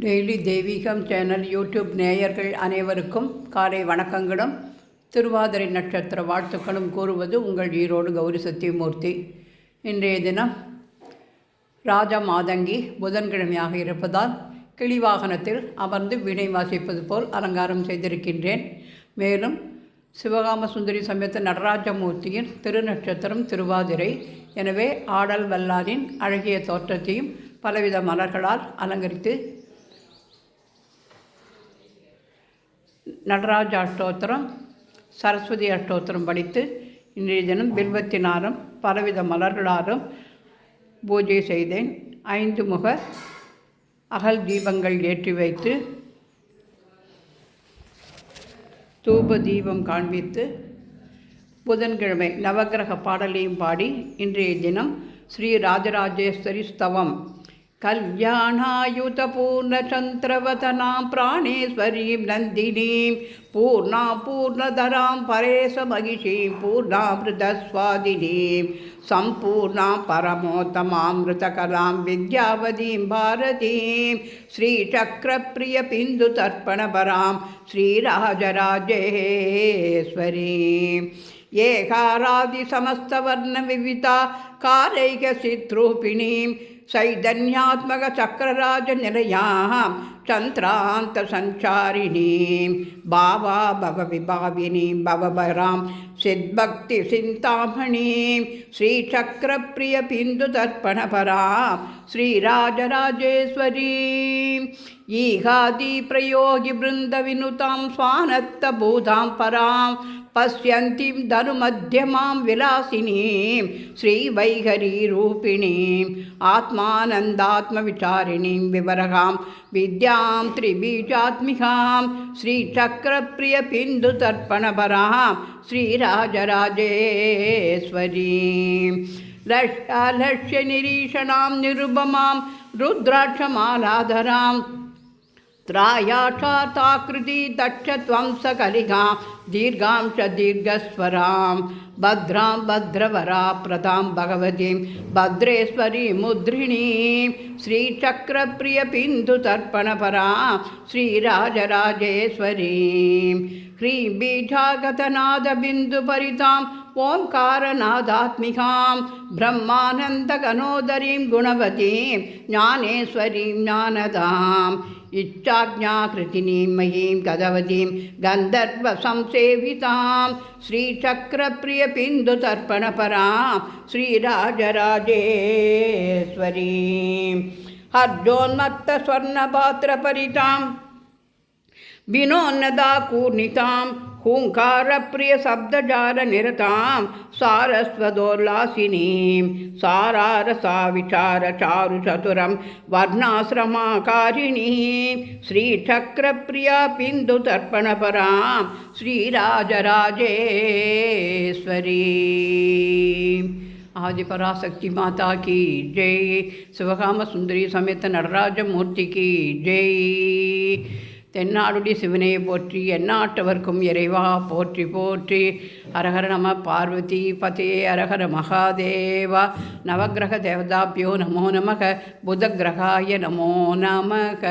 Daily தெய்வீகம் channel YouTube நேயர்கள் அனைவருக்கும் காலை வணக்கங்களும் திருவாதிரை நட்சத்திர வாழ்த்துக்களும் கூறுவது உங்கள் ஈரோடு கௌரி சத்தியமூர்த்தி. இன்றைய தினம் ராஜ மாதங்கி புதன்கிழமையாக இருப்பதால் கிளிவாகனத்தில் அமர்ந்து வீணை வாசிப்பது போல் அலங்காரம் செய்திருக்கின்றேன். மேலும் சிவகாம சுந்தரி சமேத நடராஜமூர்த்தியின் திருநட்சத்திரம் திருவாதிரை. எனவே ஆடல் வல்லாரின் அழகிய தோற்றத்தையும் பலவித மலர்களால் அலங்கரித்து நடராஜ அஷ்டோத்திரம், சரஸ்வதி அஷ்டோத்திரம் படித்து இன்றைய தினம் பில்வத்தினாலும் பலவித மலர்களாலும் பூஜை செய்தேன். 5 முக அகல் தீபங்கள் ஏற்றி வைத்து தூப தீபம் காண்பித்து புதன்கிழமை நவக்கிரக பாடலையும் பாடி இன்றைய தினம் ஸ்ரீ ராஜராஜேஸ்வரி ஸ்தவம் கல்யாணாயுத பூர்ணச்சந்திரவதனாம் பிராணேஸ்வரீம் நந்தினீம் பூர்ணதராம் பரேசமகிஷீம் பூர்ணாமிருதஸ்வாதினீம் சம்பூர்ணாம் பரமோத்தமாமிருதகலாம் வித்யாவதீம் பாரதீம் ஸ்ரீசக்கரப்பிரிய பிந்து தர்ப்பணபராம் ஸ்ரீராஜராஜேஸ்வரீம் ஏகாராதி சமஸ்தவர்ண விவிதா காரைக சித்ரூபிணீம் சைதன்யாத்மக சக்கரராஜ நிலையாம் சந்திராந்த சஞ்சாரிணீம் பாவா பவ விபாவினீம் பவபராம் சித்பக்தி சிந்தாமணீம் ஸ்ரீசக்கரப்பிரிய பிந்து தர்ப்பணபராம் ஸ்ரீராஜராஜேஸ்வரீம் ஈகாதி பிரயோகி பிருந்த வினுதாம் ஸ்வானத்த பூதாம் பராம் பஸ்யந்திம் தனுமத்தியமாம் விலாசினீம் ஸ்ரீவைகரீரூபிணீம் ஆத்மானந்தாத்மவிசாரிணீம் விவரகாம் வித்யாம் திரிபீஜாத்மிகாம் ஸ்ரீசக்கரப்பிரிய பிந்து தர்ப்பணபராம் ஸ்ரீராஜராஜேஸ்வரீம் லக்ஷ்ய நிரீஷணாம் நிருபமாம் ருத்ராட்சமாலாதராம் த்ராயாட்சாத்தாக்ருதி தட்சத்வம்சகலிகாம் தீர்காம் ச தீர்கஸ்வராம் பத்ராம் பத்ரவரா பிரதாம் பகவதீம் பத்ரேஸ்வரி முத்ரிணீம் ஸ்ரீசக்கரப்பிரிய பிந்து தர்ப்பணபராம் ஸ்ரீராஜராஜேஸ்வரீம் ஹ்ரீம் பீஜாகதநாத பிந்து பரிதாம் ஓம்காரநாதாத்மிகாம் பிரம்மானந்தகனோதரீம் குணவதீம் ஞானேஸ்வரீம் ஞானதாம் இச்சாஜ்ஞாகிருதினீம் மயீம் கதவதீம் கந்தர்வ சம்சேவிதாம் ஸ்ரீசக்கரப்பிரிய பிந்து தர்ப்பணபராம் ஸ்ரீராஜராஜேஸ்வரீம் ஹர்ஜோன்மத்த ஸ்வர்ணபாத்திரபரிதாம் வினோன்னதா கூர்ணிதாம் ஹூங்காரப்பிரிய சப்தஜால நிரதாம் சாரஸ்வதோல்லாசினீம் சாராரசா விசார சாரு சதுரம் வர்ணாசிரமாகாரிணீம் ஸ்ரீசக்கரப்பிரியா பிந்து தர்ப்பணபராம் ஸ்ரீராஜராஜேஸ்வரீம். ஆதிபராசக்தி மாதா की जय. சிவகாம சுந்தரி சமேத நடராஜமூர்த்தி की जय. தென்னாடுடைய சிவனையை போற்றி எந்நாட்டவர்க்கும் இறைவா போற்றி போற்றி. ஹரஹர நம பார்வதி பதே ஹரஹர மகாதேவா. நவகிரக தேவதாபியோ நமோ நமக. புதகிரகாய நமோ நமக.